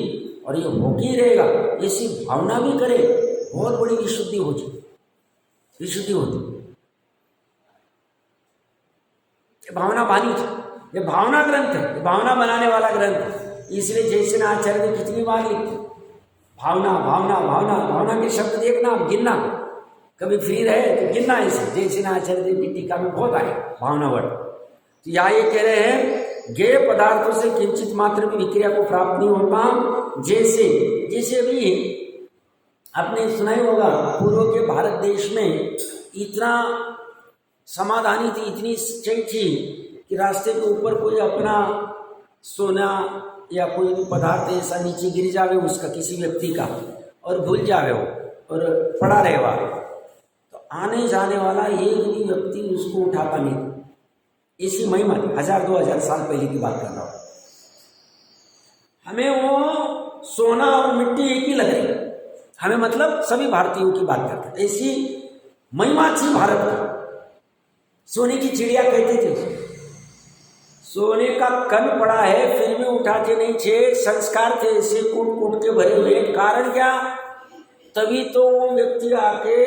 और ये होके रहेगा। ऐसी भावना भी करे, बहुत बड़ी विशुद्धि हो जाए, विशुद्धि होती। ये भावना बानी थी, ये भावना ग्रंथ है, ये भावना बनाने वाला ग्रंथ है। इसलिए जैसे ना आचार्य ने कितनी बार लिखते, भावना भावना भावना, भावना के शब्द देखना, आप गिनना, कभी फ्री रहे तो गिनना। ऐसे जैसे ना आचार्य देव की टीका में बहुत आया भावना वर्ड। तो यहाँ ये कह रहे हैं, ज्ञेय पदार्थों से किंचित मात्र भी विक्रिया को प्राप्त नहीं होता। जैसे भी आपने सुना ही होगा, पूर्व के भारत देश में इतना समाधानी थी, इतनी सच्चाई थी कि रास्ते के ऊपर कोई अपना सोना या कोई भी पदार्थ ऐसा नीचे गिर जावे उसका, किसी व्यक्ति का, और भूल जावे वो और पड़ा रहे वहाँ, तो आने जाने वाला एक भी व्यक्ति उसको उठाता नहीं। इसी महिमा 1000-2000 साल पहले की बात कर रहा हूँ। हमें वो सोना और मिट्टी एक ही लग रही, हमें मतलब सभी भारतीयों की बात करते हैं। ऐसी महिमा थी भारत की। सोने की चिड़िया कहते थे, सोने का कण पड़ा है फिर भी उठाते नहीं थे, संस्कार थे ऐसे कूट कूट के भरे हुए। कारण क्या? तभी तो वो व्यक्ति आके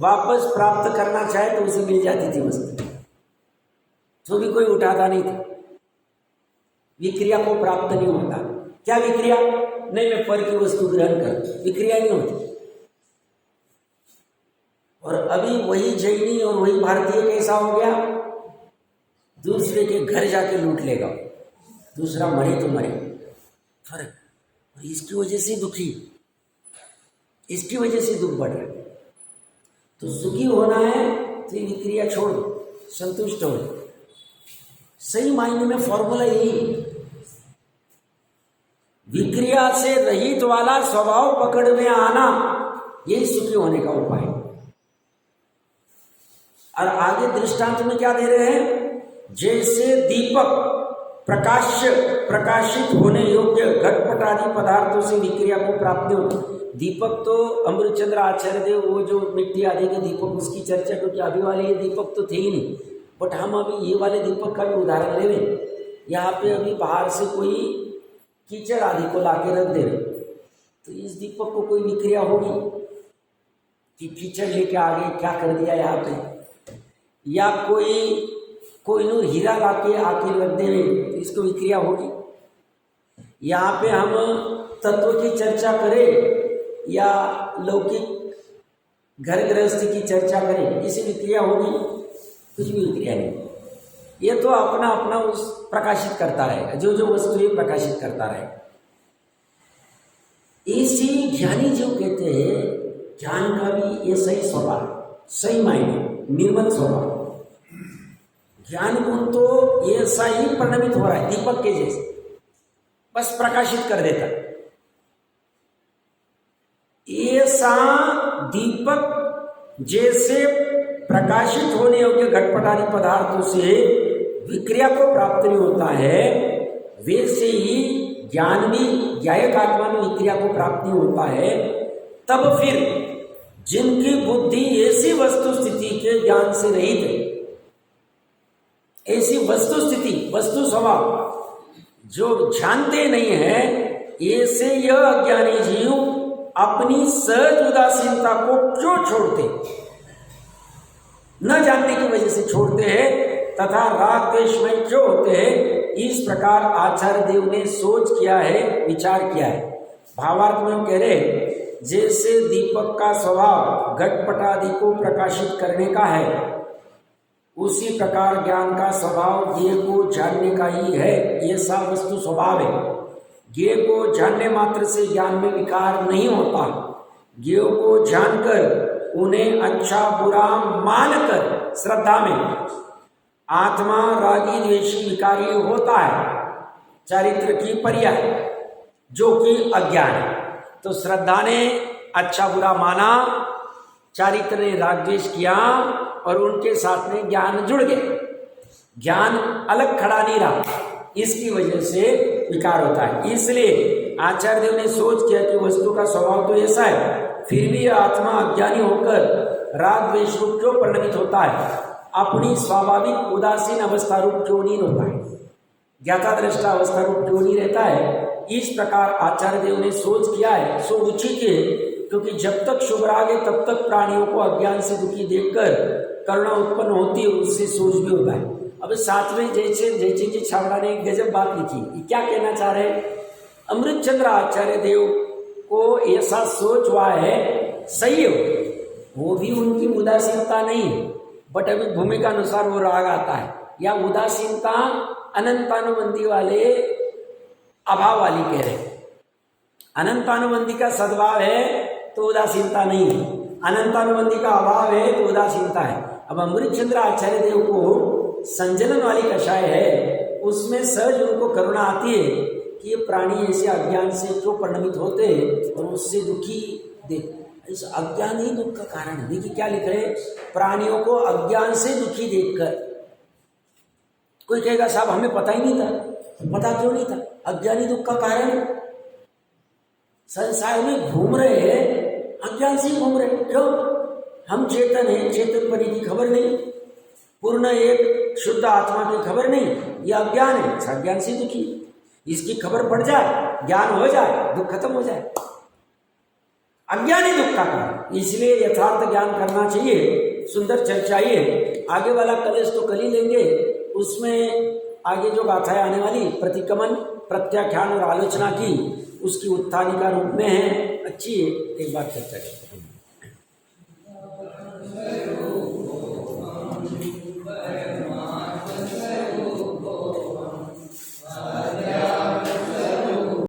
वापस प्राप्त करना चाहे तो उसे मिल जाती थी वस्तु, तो भी कोई उठाता नहीं था। विक्रिया को प्राप्त नहीं होता। क्या विक्रिया? नहीं, मैं पर की वस्तु ग्रहण कर, विक्रिया नहीं होती। और अभी वही जैनी और वही भारतीय कैसा हो गया? दूसरे के घर जाके लूट लेगा, दूसरा मरे तो मरे, फर्क। और इसकी वजह से दुखी, इसकी वजह से दुख बढ़ रहा है। तो सुखी होना है तो ये विक्रिया छोड़ दो, संतुष्ट हो। सही मायने में फॉर्मूला यही, विक्रिया से रहित वाला स्वभाव पकड़ में आना, यही सुखी होने का उपाय है। और आगे दृष्टांत में क्या दे रहे हैं? जैसे दीपक प्रकाशित होने योग्य घटपट आदि पदार्थों से विक्रिया को प्राप्त हो। दीपक तो अमृतचंद्र आचार्य देव, वो जो मिट्टी आदि के दीपक, उसकी चर्चा, क्योंकि अभी वाले ये दीपक तो थे ही नहीं, बट हम अभी ये वाले दीपक का भी उदाहरण ले रहे। यहाँ पे अभी बाहर से कोई कीचड़ आदि को लाके रख दे रहे, तो इस दीपक को कोई विक्रिया होगी कि कीचड़ लेके आगे क्या कर दिया यहाँ पे, या कोई नूर हीरा लाके आके रख दे, तो इसको विक्रिया होगी। यहाँ पे हम तत्व की चर्चा करें या लौकिक घर गृहस्थी की चर्चा करें, इसे विक्रिया होगी? कुछ भी विक्रिया नहीं। ये तो अपना अपना उस प्रकाशित करता रहेगा, जो जो वस्तु ये प्रकाशित करता रहेगा। इसी ज्ञानी जो कहते हैं, ज्ञान का भी ये सही स्वभाव, सही मायने निर्मल स्वभाव। ज्ञान गुण तो ऐसा ही परिणमित हो रहा है, दीपक के जैसे, बस प्रकाशित कर देता। ऐसा दीपक जैसे प्रकाशित होने योग्य घटपटादी पदार्थों से विक्रिया को प्राप्त नहीं होता है, वैसे ही ज्ञान भी, ज्ञायक आत्मा में विक्रिया को प्राप्त नहीं होता है। तब फिर जिनकी बुद्धि ऐसी वस्तु स्थिति के ज्ञान से रहित है, ऐसी वस्तु स्थिति, वस्तु स्वभाव जो जानते नहीं है, ऐसे यह अज्ञानी जीव अपनी सहज उदासीनता को क्यों छोड़ते? न जानने की वजह से छोड़ते हैं तथा राग द्वेष में क्यों होते हैं? इस प्रकार आचार्य देव ने सोच किया है, विचार किया है। भावार्थ में हम कह रहे हैं, जैसे दीपक का स्वभाव घटपट आदि को प्रकाशित करने का है, उसी प्रकार ज्ञान का स्वभाव ज्ञेय को जानने का ही है। ऐसा वस्तु स्वभाव है। ज्ञेय को जानने मात्र से ज्ञान में विकार नहीं होता। ज्ञेय को जानकर उन्हें अच्छा बुरा मानकर श्रद्धा में आत्मा रागी द्वेषी विकारी होता है, चारित्र की पर्याय, जो कि अज्ञान है। तो श्रद्धा ने अच्छा बुरा माना, चारित्र ने राग द्वेष किया, और उनके साथ में ज्ञान जुड़ गए। ज्ञान अलग खड़ा नहीं रहा, इसकी वजह से विकार होता है। इसलिए आचार्य देव ने सोच किया कि वस्तु का स्वभाव तो ऐसा है, फिर भी आत्मा अज्ञानी होकर राग द्वेष रूप क्यों परिणमित होता है? अपनी स्वाभाविक उदासीन अवस्था रूप क्यों नहीं होता है? ज्ञाता दृष्टा अवस्था रूप क्यों नहीं रहता है? इस प्रकार आचार्य देव ने सोच किया है। सो उचित है, क्योंकि जब तक शुभ राग है तब तक प्राणियों को अज्ञान से दुखी देखकर करुणा उत्पन्न होती है, उससे सोच भी होता है। अब साथ में जयचंद जी छाबड़ा ने एक गजब बात लिखी। क्या कहना चाह रहे हैं? अमृतचंद्र आचार्य देव को ऐसा सोच हुआ है, सही हो, वो भी उनकी उदासीनता नहीं है, बट अभी भूमिका अनुसार वो राग आता है, या उदासीनता अनंतानुबंधी वाले अभाव वाली कह रहे हैं। अनंतानुबंधी का सद्भाव है तो उदासीनता नहीं है, अनंतानुबंधी का अभाव है तो उदासीनता है। अब अमृतचंद्र आचार्य देव को संजनन वाली कषाय है उसमें सहज उनको करुणा आती है कि ये प्राणी ऐसे अज्ञान से क्यों परिणमित होते हैं और उससे दुखी देख, इस अज्ञान ही दुख का कारण है। देखिए क्या लिख रहे, प्राणियों को अज्ञान से दुखी देखकर। कोई कहेगा साहब हमें पता ही नहीं था, पता क्यों नहीं था? अज्ञानी दुख का कारण। संसार में घूम रहे हैं अज्ञान से ही घूम रहे हैं। क्यों? हम चेतन हैं, चेतन परी की खबर नहीं, पूर्ण एक शुद्ध आत्मा की खबर नहीं, यह अज्ञान है, इस अज्ञान से दुखी। इसकी खबर पड़ जाए, ज्ञान हो जाए, दुख खत्म हो जाए। अज्ञानी दुख का कारण, इसलिए यथार्थ ज्ञान करना चाहिए। सुंदर चर्चा ये आगे वाला कलेश तो कल ही लेंगे, उसमें आगे जो गाथाएं आने वाली प्रतिक्रमण, प्रत्याख्यान और आलोचना की, उसकी उत्थानिका रूप में है, अच्छी है, एक बार चर्चा करते हैं।